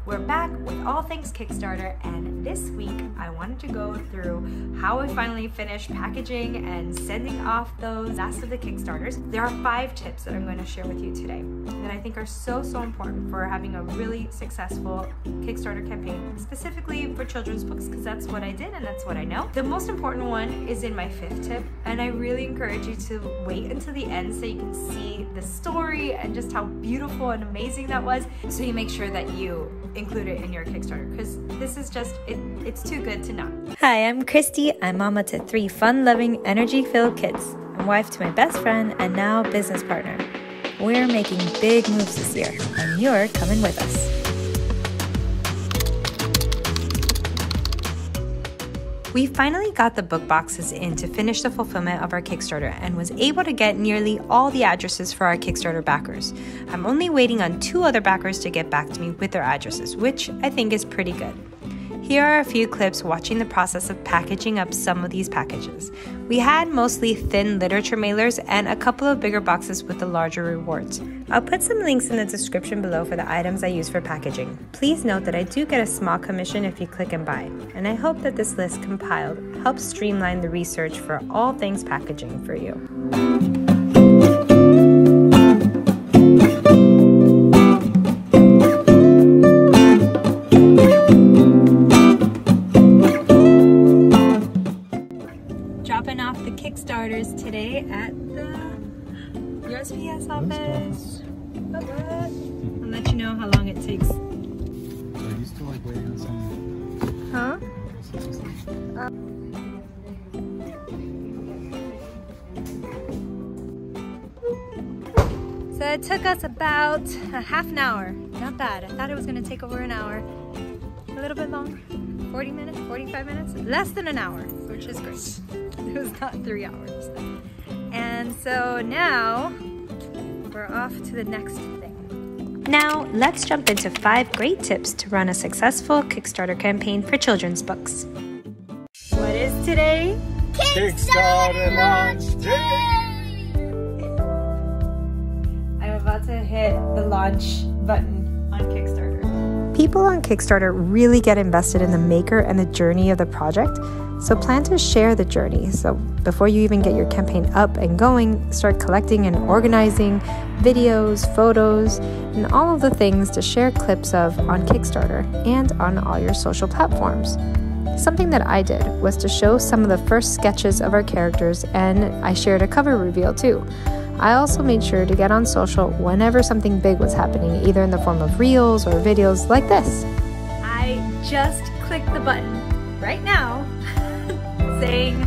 We're back with all things Kickstarter, and this week I wanted to go through how I finally finished packaging and sending off those last of the Kickstarters. There are 5 tips that I'm going to share with you today that I think are so important for having a really successful Kickstarter campaign, specifically for children's books, because that's what I did and that's what I know. The most important one is in my 5th tip, and I really encourage you to wait until the end so you can see the story and just how beautiful and amazing that was, so you make sure that you include it in your Kickstarter, because this is just, it's too good to not. Hi, I'm Christy. I'm mama to 3 fun-loving, energy-filled kids. I'm wife to my best friend and now business partner. We're making big moves this year, and you're coming with us. We finally got the book boxes in to finish the fulfillment of our Kickstarter and was able to get nearly all the addresses for our Kickstarter backers. I'm only waiting on 2 other backers to get back to me with their addresses, which I think is pretty good. Here are a few clips watching the process of packaging up some of these packages. We had mostly thin literature mailers and a couple of bigger boxes with the larger rewards. I'll put some links in the description below for the items I use for packaging. Please note that I do get a small commission if you click and buy, and I hope that this list compiled helps streamline the research for all things packaging for you. Dropping off the Kickstarters today at the USPS office. I'll let you know how long it takes. So are you still like waiting on some? Huh? So it took us about a half an hour. Not bad. I thought it was going to take over an hour. A little bit longer. 40 minutes, 45 minutes, less than an hour, which is great. It was not 3 hours. And so now we're off to the next thing. Now let's jump into 5 great tips to run a successful Kickstarter campaign for children's books. What is today? Kickstarter launch day! I'm about to hit the launch button on Kickstarter. People on Kickstarter really get invested in the maker and the journey of the project, so plan to share the journey. So before you even get your campaign up and going, start collecting and organizing videos, photos, and all of the things to share clips of on Kickstarter and on all your social platforms. Something that I did was to show some of the first sketches of our characters, and I shared a cover reveal too. I also made sure to get on social whenever something big was happening, either in the form of reels or videos like this. I just clicked the button right now saying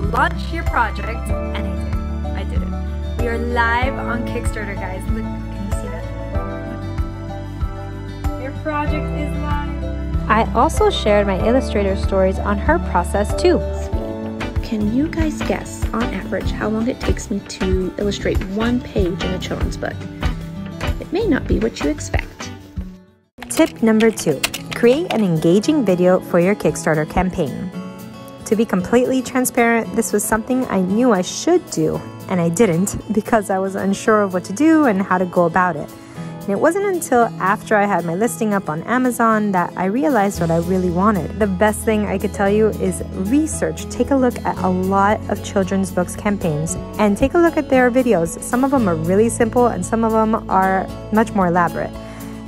launch your project, and I did it. We are live on Kickstarter, guys. Look, can you see that? Your project is live. I also shared my illustrator stories on her process too. Can you guys guess, on average, how long it takes me to illustrate 1 page in a children's book? It may not be what you expect. Tip number 2, create an engaging video for your Kickstarter campaign. To be completely transparent, this was something I knew I should do, and I didn't because I was unsure of what to do and how to go about it. And it wasn't until after I had my listing up on Amazon that I realized what I really wanted. The best thing I could tell you is research. Take a look at a lot of children's books campaigns and take a look at their videos. Some of them are really simple and some of them are much more elaborate.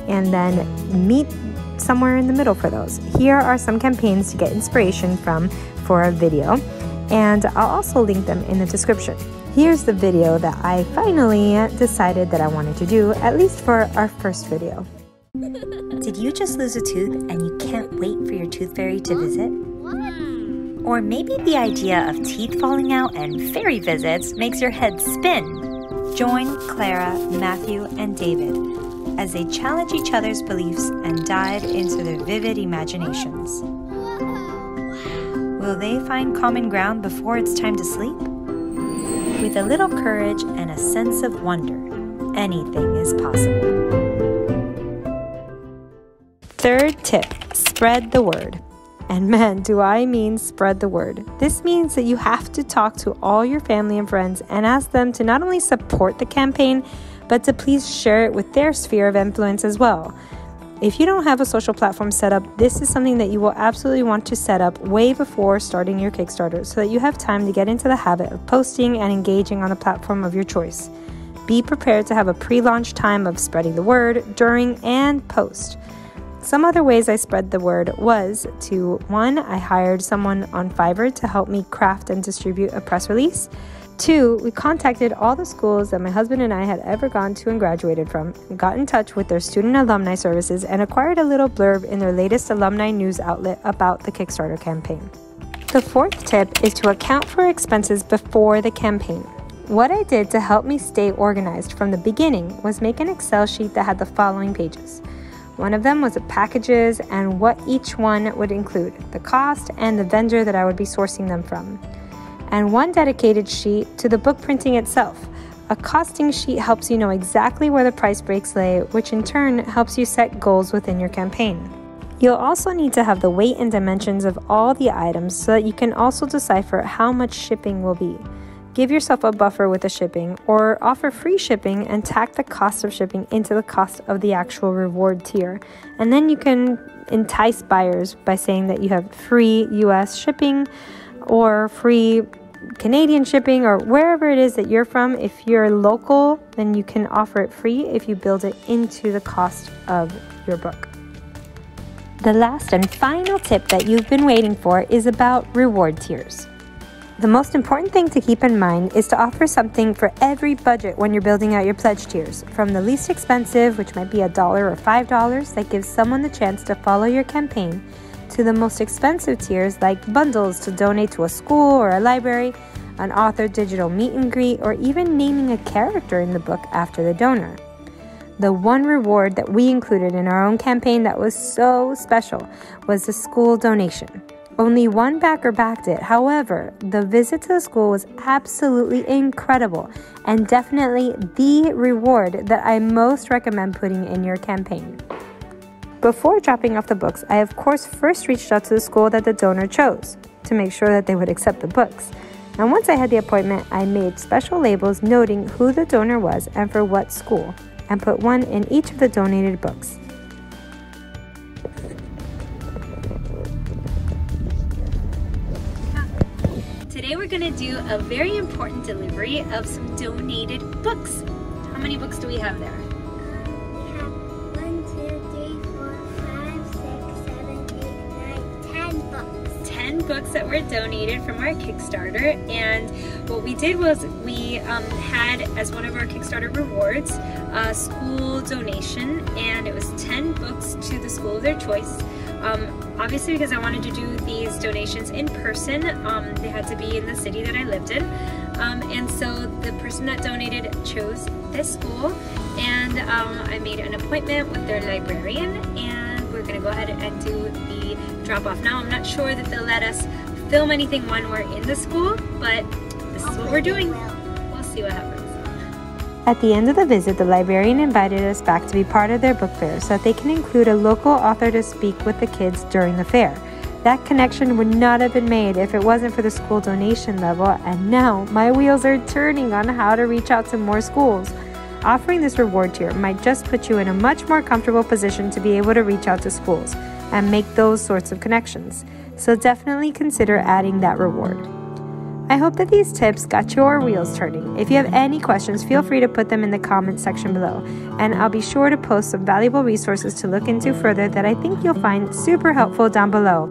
And then meet somewhere in the middle for those. Here are some campaigns to get inspiration from for a video, and I'll also link them in the description. Here's the video that I finally decided that I wanted to do, at least for our first video. Did you just lose a tooth and you can't wait for your tooth fairy to visit? Or maybe the idea of teeth falling out and fairy visits makes your head spin. Join Clara, Matthew, and David as they challenge each other's beliefs and dive into their vivid imaginations. Will they find common ground before it's time to sleep? With a little courage and a sense of wonder, anything is possible. 3rd tip, spread the word. And man, do I mean spread the word. This means that you have to talk to all your family and friends and ask them to not only support the campaign, but to please share it with their sphere of influence as well. If you don't have a social platform set up, this is something that you will absolutely want to set up way before starting your Kickstarter so that you have time to get into the habit of posting and engaging on the platform of your choice. Be prepared to have a pre-launch time of spreading the word during and post. Some other ways I spread the word was to, 1, I hired someone on Fiverr to help me craft and distribute a press release. 2, we contacted all the schools that my husband and I had ever gone to and graduated from, got in touch with their student alumni services, and acquired a little blurb in their latest alumni news outlet about the Kickstarter campaign. The 4th tip is to account for expenses before the campaign. What I did to help me stay organized from the beginning was make an Excel sheet that had the following pages. One of them was the packages and what each one would include, the cost and the vendor that I would be sourcing them from. And one dedicated sheet to the book printing itself. A costing sheet helps you know exactly where the price breaks lay, which in turn helps you set goals within your campaign. You'll also need to have the weight and dimensions of all the items so that you can also decipher how much shipping will be. Give yourself a buffer with the shipping, or offer free shipping and tack the cost of shipping into the cost of the actual reward tier. And then you can entice buyers by saying that you have free US shipping or free Canadian shipping, or wherever it is that you're from. If you're local, then you can offer it free if you build it into the cost of your book. The last and final tip that you've been waiting for is about reward tiers. The most important thing to keep in mind is to offer something for every budget when you're building out your pledge tiers. From the least expensive, which might be $1 or $5, that gives someone the chance to follow your campaign, to the most expensive tiers like bundles to donate to a school or a library, an author digital meet and greet, or even naming a character in the book after the donor. The one reward that we included in our own campaign that was so special was the school donation. Only one backer backed it. However, the visit to the school was absolutely incredible and definitely the reward that I most recommend putting in your campaign. Before dropping off the books, I of course first reached out to the school that the donor chose to make sure that they would accept the books. And once I had the appointment, I made special labels noting who the donor was and for what school, and put one in each of the donated books. Today we're going to do a very important delivery of some donated books. How many books do we have there? We have 1, 2, 3, 4, 5, 6, 7, 8, 9, 10 books. 10 books that were donated from our Kickstarter, and what we did was we had as one of our Kickstarter rewards a school donation, and it was 10 books to the school of their choice. Obviously, because I wanted to do these donations in person, they had to be in the city that I lived in, and so the person that donated chose this school, and I made an appointment with their librarian, and we're gonna go ahead and do the drop-off. Now, I'm not sure that they'll let us film anything when we're in the school, but this is what we're doing. We'll see what happens. At the end of the visit, the librarian invited us back to be part of their book fair so that they can include a local author to speak with the kids during the fair. That connection would not have been made if it wasn't for the school donation level, and now my wheels are turning on how to reach out to more schools. Offering this reward tier might just put you in a much more comfortable position to be able to reach out to schools and make those sorts of connections. So definitely consider adding that reward. I hope that these tips got your wheels turning. If you have any questions, feel free to put them in the comments section below, and I'll be sure to post some valuable resources to look into further that I think you'll find super helpful down below.